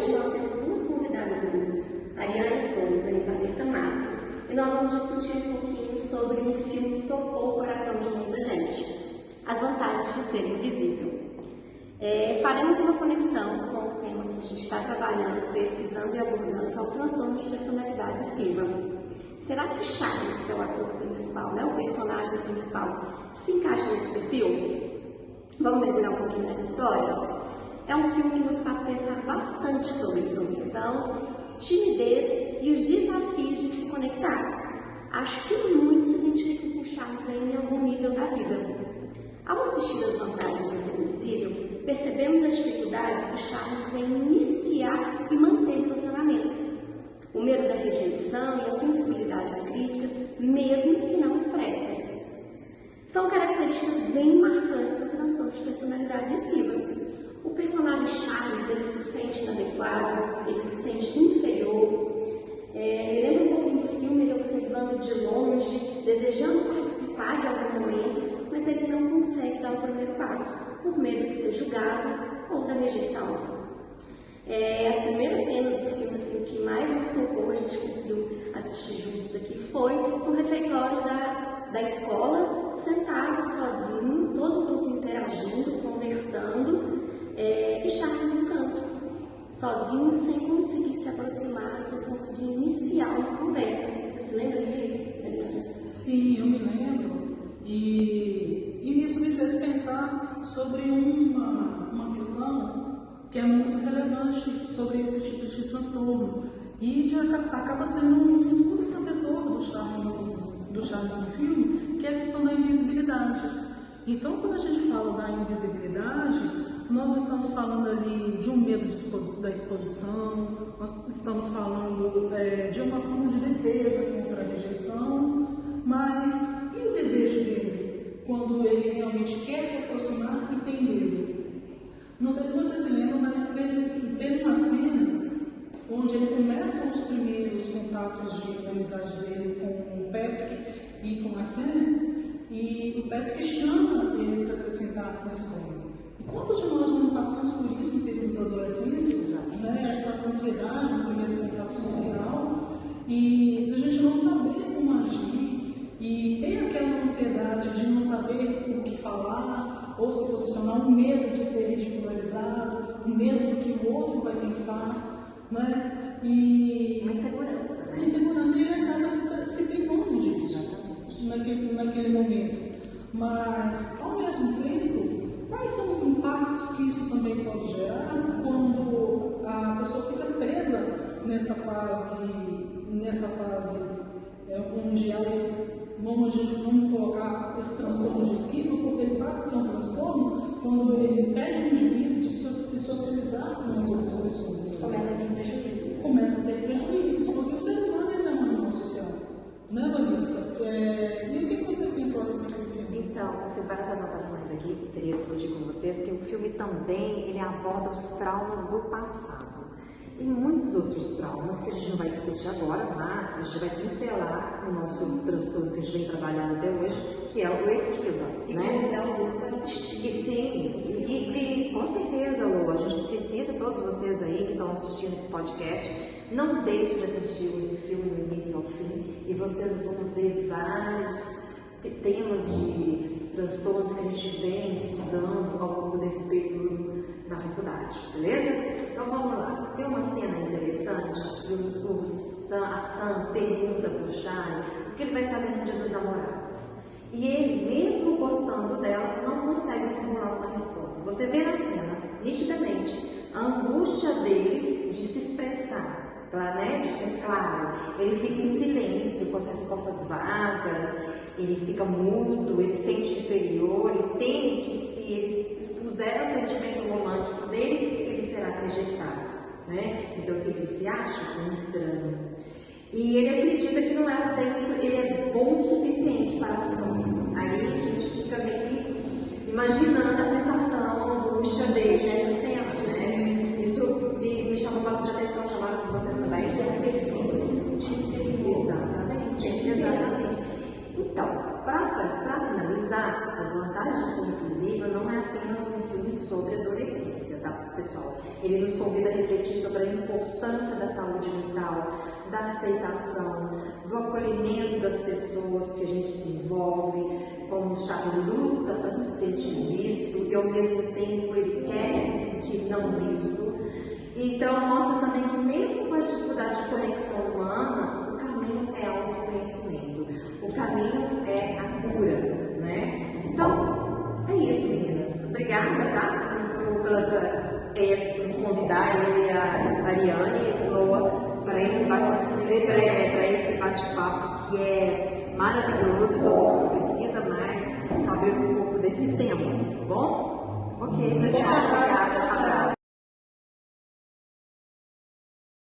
hoje nós temos duas convidadas ilustres, Ariane Souza e Vanessa Matos, e nós vamos discutir um pouquinho sobre um filme que tocou o coração de muita gente, As Vantagens de Ser Invisível. Faremos uma conexão com o tema que a gente está trabalhando, pesquisando e abordando, que é o transtorno de personalidade esquiva. Será que Charles, que é o ator principal, o personagem principal, se encaixa nesse perfil? Vamos mergulhar um pouquinho nessa história? É um filme que nos faz pensar bastante sobre introversão, timidez e os desafios de se conectar. Acho que muitos se identificam com Charles em algum nível da vida. Ao assistir As Vantagens de Ser Invisível, percebemos as dificuldades do Charles em iniciar e manter relacionamentos. O medo da rejeição e a sensibilidade a críticas, mesmo que não expressas. São características bem marcantes do transtorno de personalidade esquiva. O personagem Charles, ele se sente inadequado, ele se sente inferior. Me lembra um pouquinho do filme, ele observando de longe, desejando participar de algum momento, mas ele não consegue dar o primeiro passo, por medo de ser julgado ou da rejeição. As primeiras cenas do filme assim, que mais nos tocou, a gente conseguiu assistir juntos aqui, foi no refeitório da escola, sentado sozinho, todo o grupo interagindo, conversando, e Charles no canto, sozinho, sem conseguir se aproximar, sem conseguir iniciar uma conversa. Você se lembra disso? Sim, eu me lembro. E isso me fez pensar sobre uma questão que é muito relevante sobre esse tipo de transtorno e acaba sendo um escudo protetor do Charles no filme, que é a questão da invisibilidade. Então, quando a gente fala da invisibilidade, nós estamos falando ali de um medo da exposição, nós estamos falando de uma forma de defesa contra a rejeição, mas e o desejo dele, quando ele realmente quer se aproximar e tem medo? Não sei se vocês se lembram, mas tem uma cena onde ele começa os primeiros contatos de amizade dele com o Patrick e com a Sam, e o Patrick chama ele para se sentar na escola. E quantos de nós não passamos por isso no período da adolescência, né? Essa ansiedade no primeiro contato social, e a gente não saber como agir, e ter aquela ansiedade de não saber o que falar, ou se posicionar, o medo de ser ridicularizado, o medo do que o outro vai pensar, né? E uma insegurança, né? Insegurança, e ele acaba se privando disso naquele momento. Mas, ao mesmo tempo, quais são os impactos que isso também pode gerar quando a pessoa fica presa nessa fase onde vamos colocar esse transtorno de esquiva, porque ele passa a ser um transtorno quando ele impede o indivíduo de se socializar com as outras pessoas. Começa a ter prejuízos, porque o ser humano é um animal social. Né, Vanessa? E o que você pensou a respeito do filme? Então, eu fiz várias anotações aqui que queria discutir com vocês, que o filme também ele aborda os traumas do passado. E muitos outros traumas que a gente não vai discutir agora, mas a gente vai pincelar no nosso transtorno que a gente vem trabalhando até hoje, que é o esquiva. E né? convidar o grupo a assistir. E sim, e com certeza, Lu, a gente precisa, todos vocês aí que estão assistindo esse podcast, não deixem de assistir esse filme do início ao fim, e vocês vão ver vários temas de transtornos que a gente vem estudando ao longo desse período na faculdade, beleza? Então vamos lá. Tem uma cena interessante que a Sam pergunta para o Charlie o que ele vai fazer no Dia dos Namorados. E ele, mesmo gostando dela, não consegue formular uma resposta. Você vê na cena, nitidamente, a angústia dele de se expressar, de ser claro. Ele fica em silêncio, com as respostas vagas, ele fica mudo, ele se sente inferior, ele teme que se ele expuser o sentimento romântico dele, ele será rejeitado, né? Então o que ele se acha? Um estranho. E ele acredita que não é tenso, ele é bom o suficiente para a ação. Aí a gente fica meio que imaginando a sensação, a angústia dele nessa cena, né? Isso me chamou bastante atenção, chamaram com vocês também, que é perfeito de se sentir feliz. Exatamente. Então, para finalizar, As Vantagens de Ser Invisível não é apenas um filme sobre adolescência, tá? pessoal? Ele nos convida a refletir sobre a importância da saúde mental, da aceitação, do acolhimento das pessoas que a gente se envolve, como o Chaco luta para se sentir visto e ao mesmo tempo ele quer se sentir não visto. Então mostra também que mesmo com a dificuldade de conexão humana, o caminho é autoconhecimento, o caminho é a cura, né? Então, é isso, meninas. Obrigada, tá? Por nos convidar, eu e a Ariane e Loa, para esse bate-papo que é maravilhoso, todo mundo precisa mais saber um pouco desse tema, tá bom? Ok, obrigada.